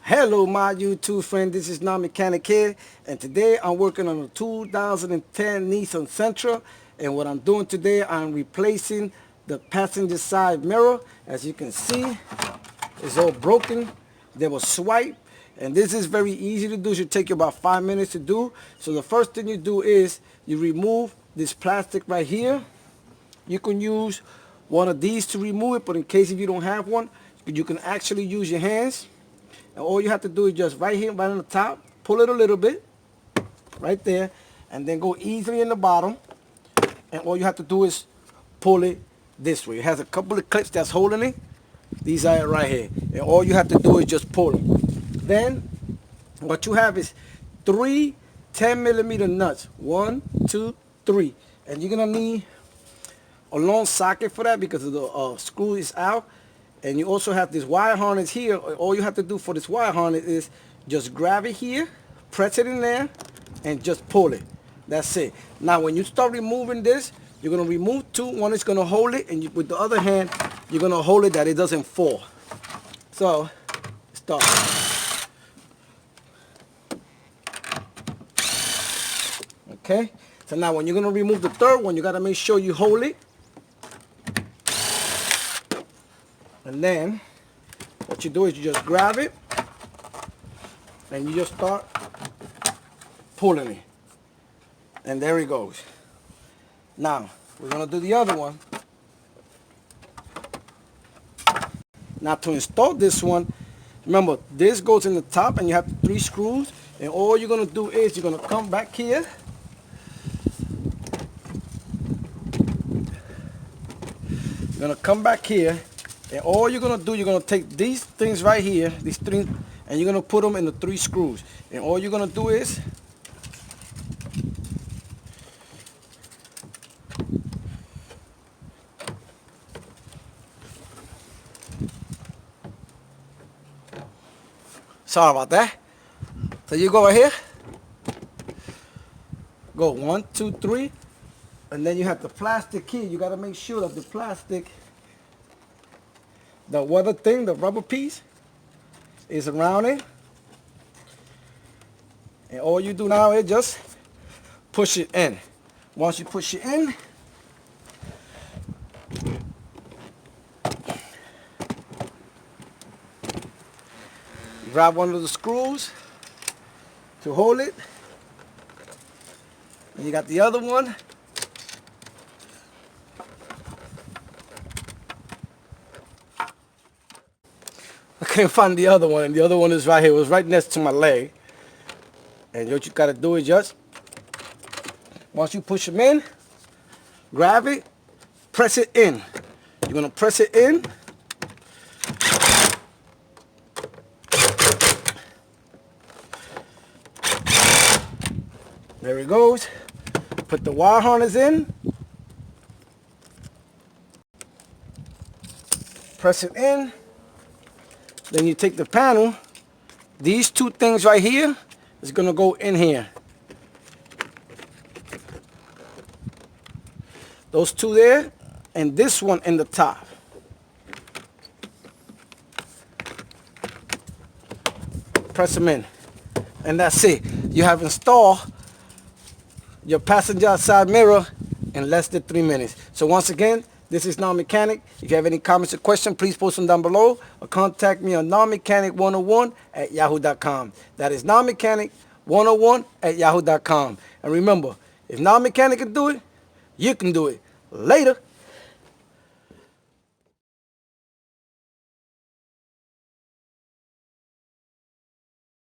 Hello my YouTube friend, this is Non-Mechanic here, and today I'm working on a 2010 Nissan Sentra, and what I'm doing today, I'm replacing the passenger side mirror. As you can see, it's all broken. They were swiped, and this is very easy to do. It should take you about 5 minutes to do. So the first thing you do is you remove this plastic right here. You can use one of these to remove it, but in case if you don't have one, you can actually use your hands. And all you have to do is just right here, right on the top, pull it a little bit, right there, and then go easily in the bottom. And all you have to do is pull it this way. It has a couple of clips that's holding it. These are it right here. And all you have to do is just pull them. Then, what you have is three 10mm nuts. 1, 2, 3. And you're going to need a long socket for that because the screw is out. And you also have this wire harness here. All you have to do for this wire harness is just grab it here, press it in there, and just pull it. That's it. Now when you start removing this, you're going to remove two. One is going to hold it, and with the other hand, you're going to hold it that it doesn't fall. So, start. Okay? So now when you're going to remove the third one, you got to make sure you hold it. And then, what you do is you just grab it, and you just start pulling it. And there it goes. Now, we're going to do the other one. Now, to install this one, remember, this goes in the top, and you have 3 screws. And all you're going to do is you're going to come back here. You're going to come back here. And all you're going to do, you're going to take these things right here, these 3, and you're going to put them in the 3 screws. And all you're going to do is sorry about that. So you go right here. Go 1, 2, 3. And then you have the plastic here. You got to make sure that the plastic, the weather thing, the rubber piece, is around it. And all you do now is just push it in. Once you push it in, grab one of the screws to hold it. And you got the other one. I can't find the other one, and the other one is right here. It was right next to my leg. And what you got to do is just, once you push them in, grab it, press it in. You're going to press it in. There it goes. Put the wire harness in. Press it in. Then you take the panel. These 2 things right here is going to go in here. Those 2 there, and this one in the top. Press them in. And that's it. You have installed your passenger side mirror in less than 3 minutes. So once again, this is Non-Mechanic. If you have any comments or questions, please post them down below or contact me on nonmechanic101@yahoo.com. That is nonmechanic101@yahoo.com. And remember, if Non-Mechanic can do it, you can do it. Later.